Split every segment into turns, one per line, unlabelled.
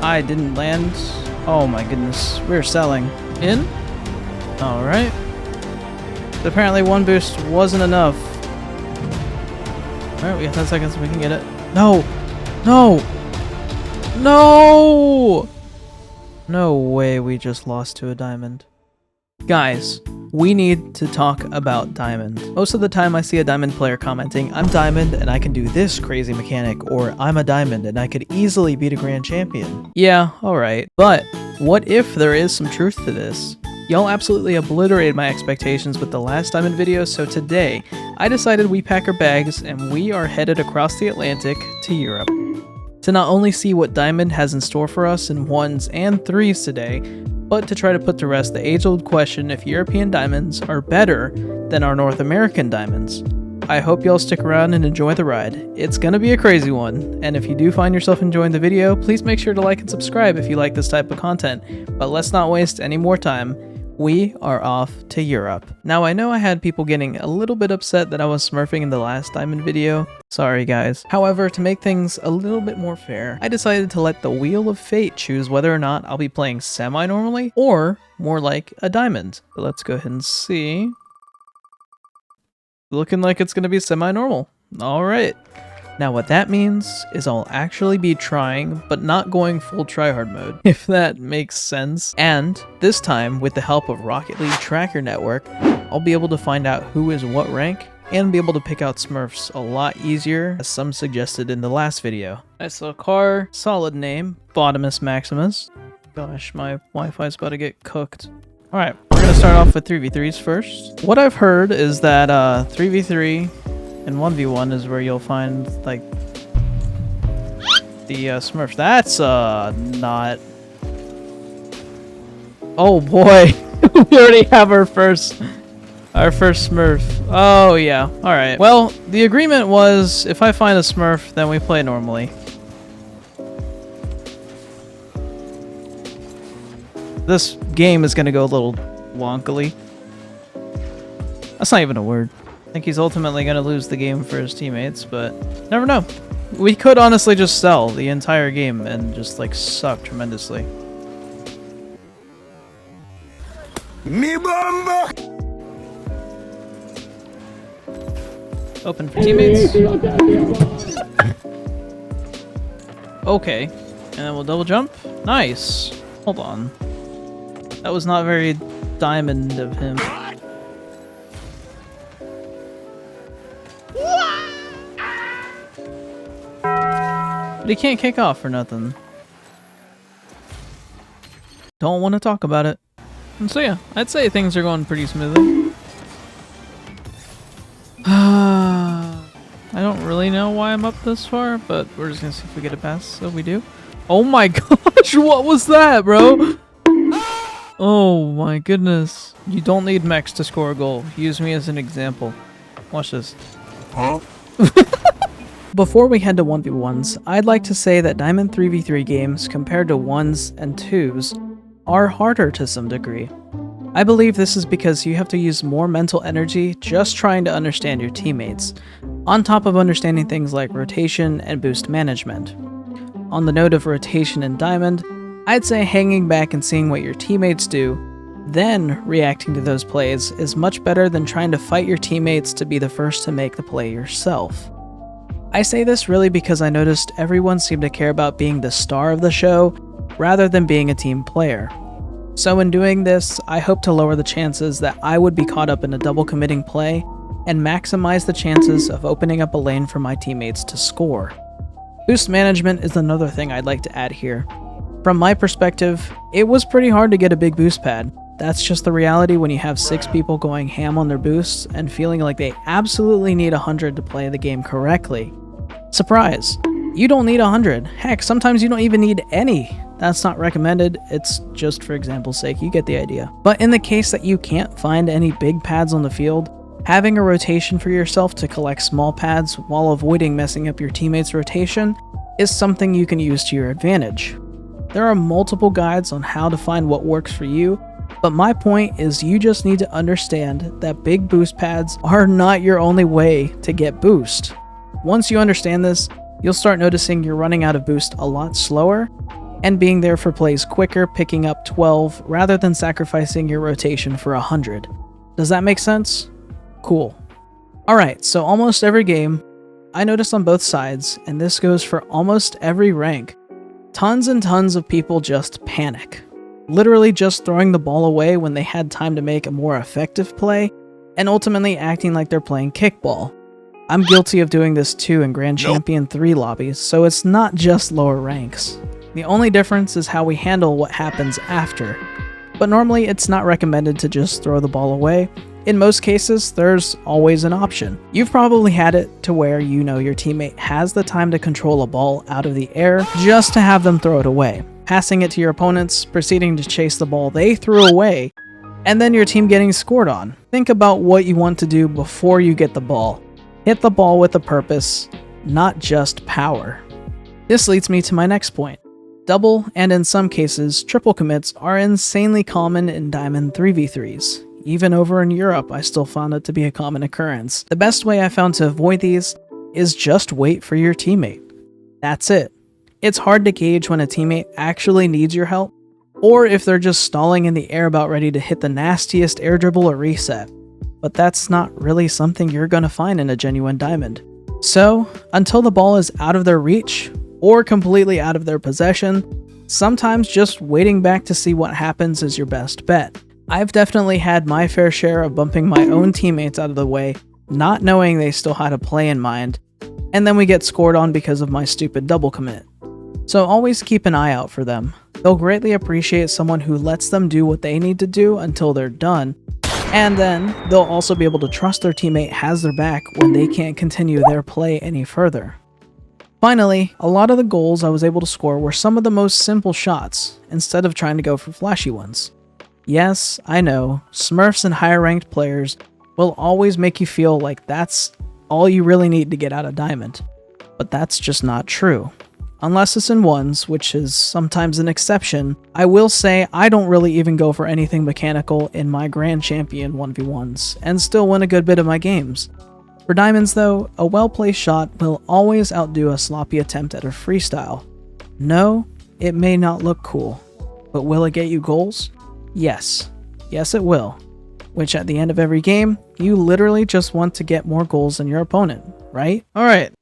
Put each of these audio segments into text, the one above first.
I didn't land. Oh my goodness. We're selling. In? Alright. Apparently one boost wasn't enough. Alright, we got 10 seconds, we can get it. No! No! No! No way we just lost to a diamond. Guys, we need to talk about diamond. Most of the time I see a diamond player commenting, I'm diamond and I can do this crazy mechanic, or I'm a diamond and I could easily beat a grand champion. Yeah, alright. But what if there is some truth to this? Y'all absolutely obliterated my expectations with the last diamond video, so today I decided we pack our bags and we are headed across the Atlantic to Europe. To not only see what diamond has in store for us in 1s and 3s today, but to try to put to rest the age-old question if European diamonds are better than our North American diamonds. I hope y'all stick around and enjoy the ride. It's gonna be a crazy one, and if you do find yourself enjoying the video, please make sure to like and subscribe if you like this type of content. But let's not waste any more time. We are off to Europe. Now I know I had people getting a little bit upset that I was smurfing in the last diamond video. Sorry guys. However, to make things a little bit more fair, I decided to let the Wheel of Fate choose whether or not I'll be playing semi-normally or more like a diamond. But let's go ahead and see. Looking like it's gonna be semi-normal. Alright. Now what that means is I'll actually be trying, but not going full tryhard mode, if that makes sense. And this time, with the help of Rocket League Tracker Network, I'll be able to find out who is what rank, and be able to pick out smurfs a lot easier, as some suggested in the last video. Nice little car, solid name, Bottomus Maximus. Gosh, my Wi-Fi's about to get cooked. Alright, we're gonna start off with 3v3s first. What I've heard is that 3v3 and 1v1 is where you'll find, like, the smurfs. That's, not... Oh boy! We already have our first smurf. Oh yeah, alright. Well, the agreement was, if I find a smurf, then we play normally. This game is gonna go a little wonkily. That's not even a word. I think he's ultimately going to lose the game for his teammates, but never know. We could honestly just sell the entire game and just, like, suck tremendously. Mi bomba! Open for teammates. Okay. And then we'll double jump. Nice. Hold on. That was not very diamond of him. But he can't kick off for nothing. Don't want to talk about it. And so yeah, I'd say things are going pretty smoothly. I don't really know why I'm up this far, but we're just gonna see if we get a pass. So we do. Oh my gosh, what was that, bro? Oh my goodness. You don't need mechs to score a goal. Use me as an example. Watch this. Huh? Before we head to 1v1s, I'd like to say that Diamond 3v3 games compared to 1s and 2s are harder to some degree. I believe this is because you have to use more mental energy just trying to understand your teammates, on top of understanding things like rotation and boost management. On the note of rotation in Diamond, I'd say hanging back and seeing what your teammates do, then reacting to those plays is much better than trying to fight your teammates to be the first to make the play yourself. I say this really because I noticed everyone seemed to care about being the star of the show rather than being a team player. So in doing this, I hope to lower the chances that I would be caught up in a double committing play and maximize the chances of opening up a lane for my teammates to score. Boost management is another thing I'd like to add here. From my perspective, it was pretty hard to get a big boost pad. That's just the reality when you have 6 people going ham on their boosts and feeling like they absolutely need 100 to play the game correctly. Surprise! You don't need 100. Heck, sometimes you don't even need any. That's not recommended, it's just for example's sake, you get the idea. But in the case that you can't find any big pads on the field, having a rotation for yourself to collect small pads while avoiding messing up your teammates' rotation is something you can use to your advantage. There are multiple guides on how to find what works for you, but my point is you just need to understand that big boost pads are not your only way to get boost. Once you understand this, you'll start noticing you're running out of boost a lot slower,
and being there for plays quicker, picking up 12 rather than sacrificing your rotation for 100. Does that make sense? Cool. Alright, so almost every game, I notice on both sides, and this goes for almost every rank, tons and tons of people just panic. Literally just throwing the ball away when they had time to make a more effective play, and ultimately acting like they're playing kickball. I'm guilty of doing this too in Grand Champion 3 lobbies, so it's not just lower ranks. The only difference is how we handle what happens after. But normally it's not recommended to just throw the ball away. In most cases, there's always an option. You've probably had it to where you know your teammate has the time to control a ball out of the air just to have them throw it away, passing it to your opponents, proceeding to chase the ball they threw away, and then your team getting scored on. Think about what you want to do before you get the ball. Hit the ball with a purpose, not just power. This leads me to my next point. Double, and in some cases, triple commits are insanely common in Diamond 3v3s. Even over in Europe, I still found it to be a common occurrence. The best way I found to avoid these is just wait for your teammate. That's it. It's hard to gauge when a teammate actually needs your help, or if they're just stalling in the air about ready to hit the nastiest air dribble or reset. But that's not really something you're gonna find in a genuine Diamond. So, until the ball is out of their reach, or completely out of their possession, sometimes just waiting back to see what happens is your best bet. I've definitely had my fair share of bumping my own teammates out of the way, not knowing they still had a play in mind, and then we get scored on because of my stupid double commit. So always keep an eye out for them. They'll greatly appreciate someone who lets them do what they need to do until they're done, and then they'll also be able to trust their teammate has their back when they can't continue their play any further. Finally, a lot of the goals I was able to score were some of the most simple shots, instead of trying to go for flashy ones. Yes, I know, Smurfs and higher ranked players will always make you feel like that's all you really need to get out of Diamond. But that's just not true. Unless it's in ones, which is sometimes an exception, I will say I don't really even go for anything mechanical in my Grand Champion 1v1s, and still win a good bit of my games. For Diamonds though, a well-placed shot will always outdo a sloppy attempt at a freestyle. No, it may not look cool, but will it get you goals? Yes. Yes, it will. Which at the end of every game, you literally just want to get more goals than your opponent, right?
Alright.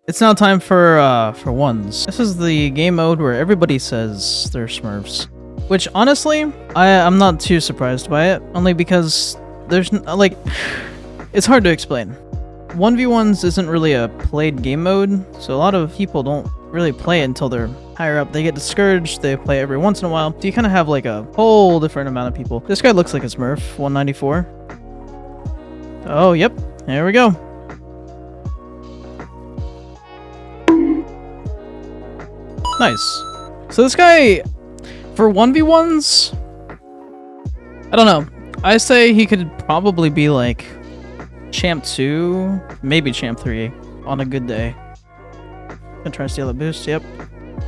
It's now time for ones. This is the game mode where everybody says they're Smurfs. Which, honestly, I'm not too surprised by it. Only because there's, like... It's hard to explain. 1v1s isn't really a played game mode, so a lot of people don't really play until they're higher up. They get discouraged, they play every once in a while. So you kind of have like a whole different amount of people. This guy looks like a Smurf, 194. Oh, yep. There we go. Nice. So this guy, for 1v1s, I don't know. I say he could probably be like Champ 2, maybe Champ 3 on a good day. Gonna try to steal a boost, yep.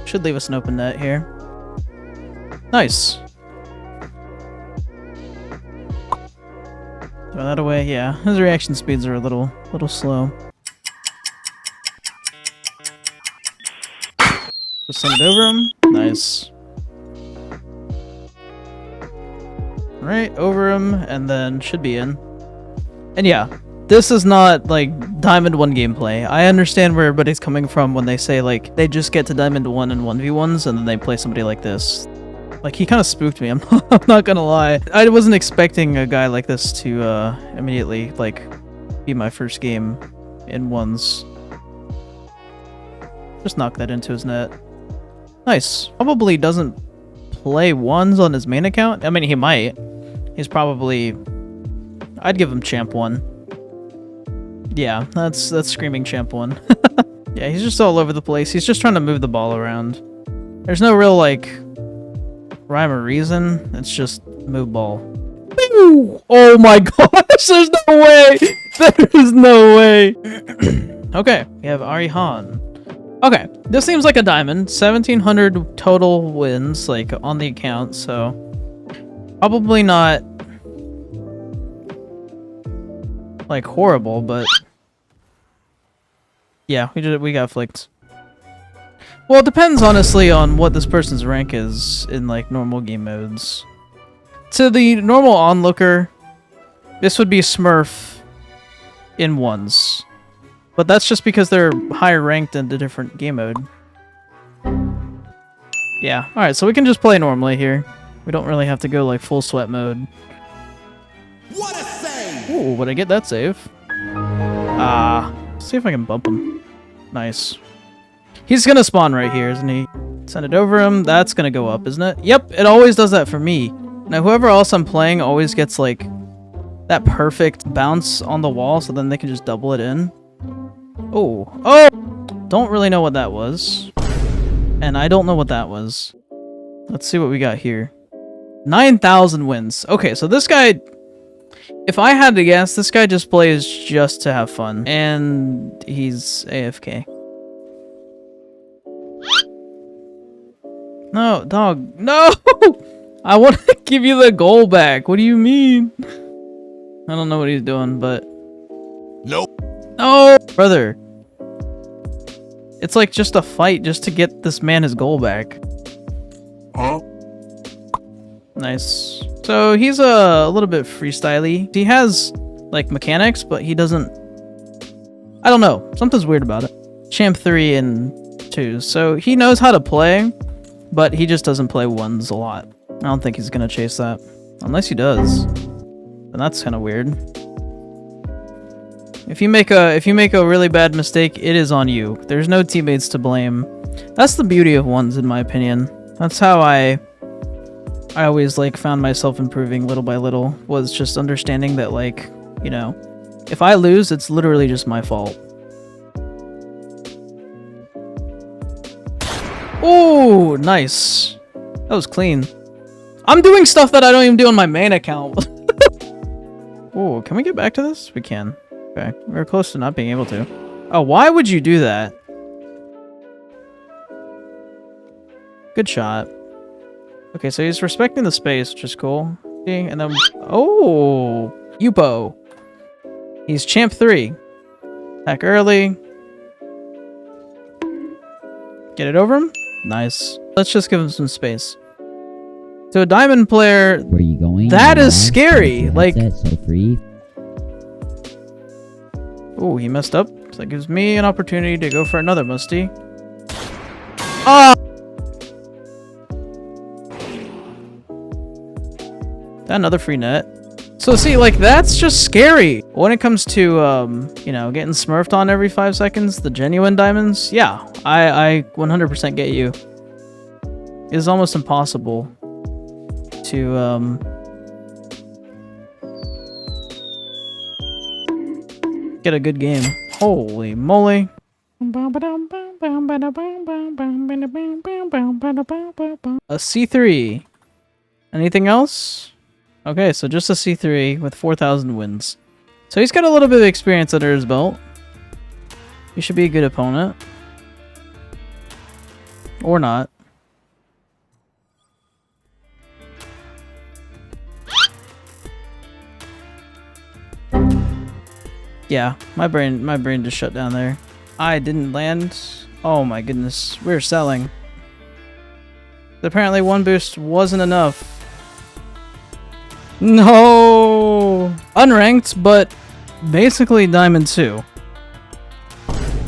Should leave us an open net here. Nice. Throw that away, yeah. His reaction speeds are a little slow. Just send it over him. Nice. Right, over him, and then should be in. And yeah, this is not, like, Diamond 1 gameplay. I understand where everybody's coming from when they say, like, they just get to Diamond 1 and 1v1s, and then they play somebody like this. Like, he kind of spooked me, I'm not gonna lie. I wasn't expecting a guy like this to, immediately, like, be my first game in ones. Just knock that into his net. Nice. Probably doesn't play ones on his main account. I mean, he might. He's probably... I'd give him Champ 1. Yeah, that's screaming Champ 1. Yeah, he's just all over the place. He's just trying to move the ball around. There's no real, like, rhyme or reason. It's just move ball. Ooh! Oh my gosh, there's no way! There is no way! Okay, we have Arihan. Okay, this seems like a diamond. 1,700 total wins, like, on the account, so... Probably not... like, horrible, but... Yeah, we got flicked.
Well, it depends honestly on what this person's rank is in like normal game modes. To the normal onlooker, this would be Smurf in ones. But that's just because they're higher ranked in a different game mode. Yeah, alright, so we can just play normally here. We don't really have to go like full sweat mode.
What a save!
Ooh, would I get that save? See if I can bump him. Nice. He's gonna spawn right here, isn't he? Send it over him. That's gonna go up, isn't it? Yep, it always does that for me. Now, whoever else I'm playing always gets, like, that perfect bounce on the wall, so then they can just double it in. Oh. Oh! Don't really know what that was. And I don't know what that was. Let's see what we got here. 9,000 wins. Okay, so this guy... If I had to guess, this guy just plays just to have fun. And he's AFK. No, dog. No! I want to give you the goal back. What do you mean? I don't know what he's doing, but...
Nope.
No! Brother. It's like just a fight just to get this man his goal back.
Huh?
Nice. So he's a little bit freestyly. He has like mechanics, but he doesn't... I don't know. Something's weird about it. Champ 3 and 2. So he knows how to play, but he just doesn't play ones a lot. I don't think he's gonna chase that. Unless he does. And that's kind of weird. If you make a really bad mistake, it is on you. There's no teammates to blame. That's the beauty of ones, in my opinion. That's how I always like found myself improving little by little, was just understanding that, like, you know, if I lose, it's literally just my fault. Oh, nice. That was clean. I'm doing stuff that I don't even do on my main account. Oh, can we get back to this? We can. Okay, we're close to not being able to. Oh, why would you do that? Good shot. Okay, so he's respecting the space, which is cool. And then... Oh! Yupo. He's champ 3. Attack early. Get it over him? Nice. Let's just give him some space. So a diamond player...
Where are you going?
That is scary! Like...
So free.
Oh, he messed up. So that gives me an opportunity to go for another musty. Ah! Another free net. So see, like, that's just scary. When it comes to, you know, getting smurfed on every 5 seconds, the genuine diamonds, yeah, I 100% get you. It is almost impossible to, get a good game. Holy moly. A C3. Anything else? Okay, so just a C3 with 4,000 wins. So he's got a little bit of experience under his belt. He should be a good opponent. Or not. Yeah, my brain just shut down there. I didn't land. Oh my goodness, we're selling. Apparently one boost wasn't enough. No! Unranked, but basically Diamond 2.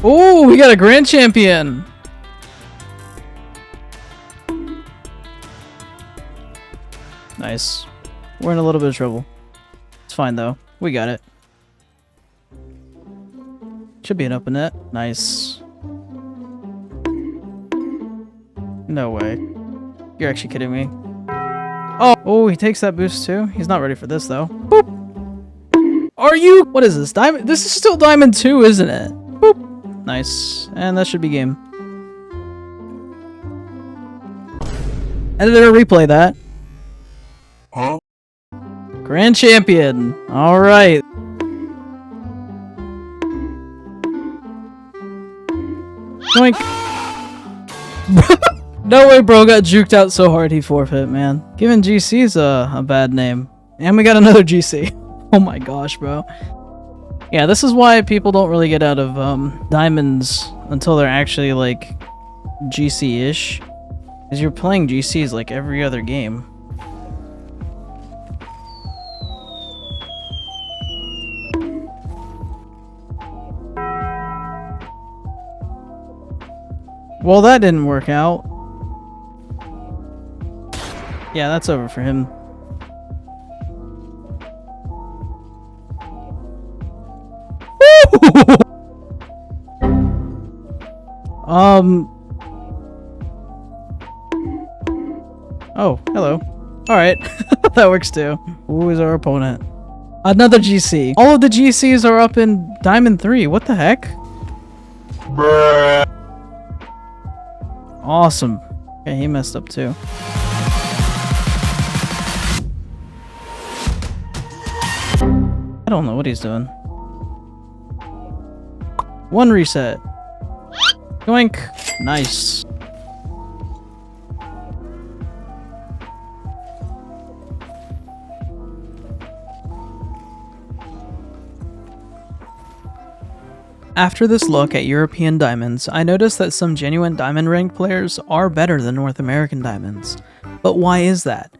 Oh, we got a Grand Champion! Nice. We're in a little bit of trouble. It's fine though. We got it. Should be an open net. Nice. No way. You're actually kidding me. Oh, he takes that boost too? He's not ready for this though. Boop! Are you? What is this? Diamond? This is still Diamond 2, isn't it? Boop! Nice. And that should be game. Editor, replay that.
Huh?
Grand Champion. Alright. Yoink. No way bro got juked out so hard he forfeit, man. Giving GC's a bad name. And we got another GC. Oh my gosh, bro. Yeah, this is why people don't really get out of diamonds until they're actually like GC-ish. Because you're playing GCs like every other game. Well, that didn't work out. Yeah, that's over for him. Oh, hello. Alright. That works too. Who is our opponent? Another GC. All of the GCs are up in Diamond 3. What the heck?
Bruh.
Awesome. Okay, he messed up too. I don't know what he's doing. One reset. Yoink. Nice. After this look at European diamonds, I noticed that some genuine diamond ranked players are better than North American diamonds. But why is that?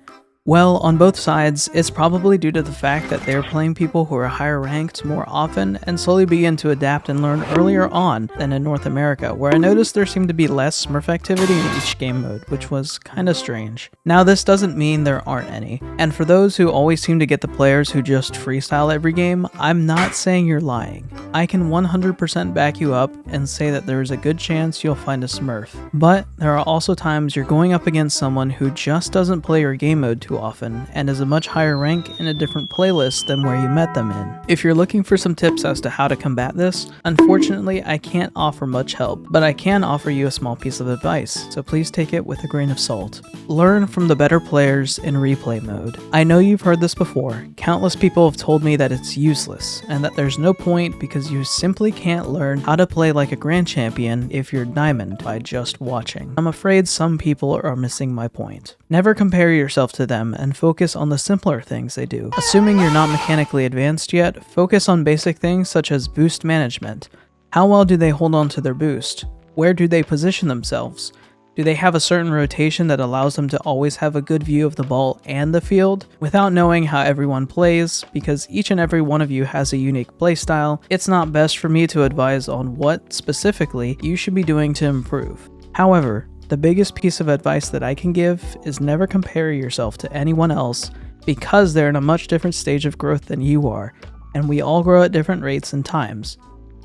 Well, on both sides, it's probably due to the fact that they're playing people who are higher ranked more often and slowly begin to adapt and learn earlier on than in North America, where I noticed there seemed to be less Smurf activity in each game mode, which was kinda strange. Now this doesn't mean there aren't any, and for those who always seem to get the players who just freestyle every game, I'm not saying you're lying. I can 100% back you up and say that there is a good chance you'll find a Smurf. But there are also times you're going up against someone who just doesn't play your game mode too often and is a much higher rank in a different playlist than where you met them in. If you're looking for some tips as to how to combat this, unfortunately I can't offer much help, but I can offer you a small piece of advice, so please take it with a grain of salt. Learn from the better players in replay mode. I know you've heard this before. Countless people have told me that it's useless, and that there's no point because you simply can't learn how to play like a grand champion if you're diamond by just watching. I'm afraid some people are missing my point. Never compare yourself to them and focus on the simpler things they do. Assuming you're not mechanically advanced yet, focus on basic things such as boost management. How well do they hold on to their boost? Where do they position themselves? Do they have a certain rotation that allows them to always have a good view of the ball and the field? Without knowing how everyone plays, because each and every one of you has a unique playstyle, it's not best for me to advise on what, specifically, you should be doing to improve. However, the biggest piece of advice that I can give is never compare yourself to anyone else because they're in a much different stage of growth than you are, and we all grow at different rates and times.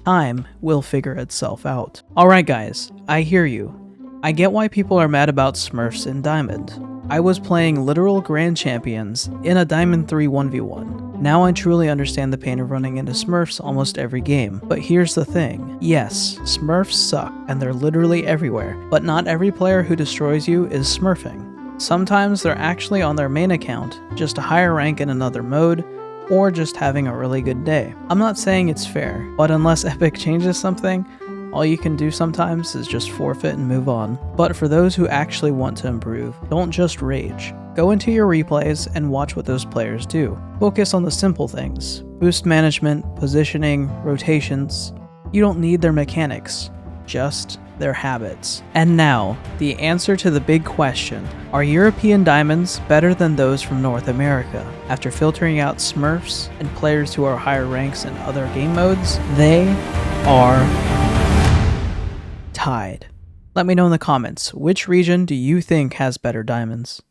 Time will figure itself out. Alright guys, I hear you. I get why people are mad about Smurfs in Diamond. I was playing literal Grand Champions in a Diamond 3 1v1. Now I truly understand the pain of running into Smurfs almost every game. But here's the thing. Yes, Smurfs suck, and they're literally everywhere, but not every player who destroys you is Smurfing. Sometimes they're actually on their main account, just a higher rank in another mode, or just having a really good day. I'm not saying it's fair, but unless Epic changes something, all you can do sometimes is just forfeit and move on. But for those who actually want to improve, don't just rage. Go into your replays and watch what those players do. Focus on the simple things. Boost management, positioning, rotations. You don't need their mechanics, just their habits. And now, the answer to the big question. Are European diamonds better than those from North America? After filtering out Smurfs and players who are higher ranks in other game modes, they are tied. Let me know in the comments, which region do you think has better diamonds?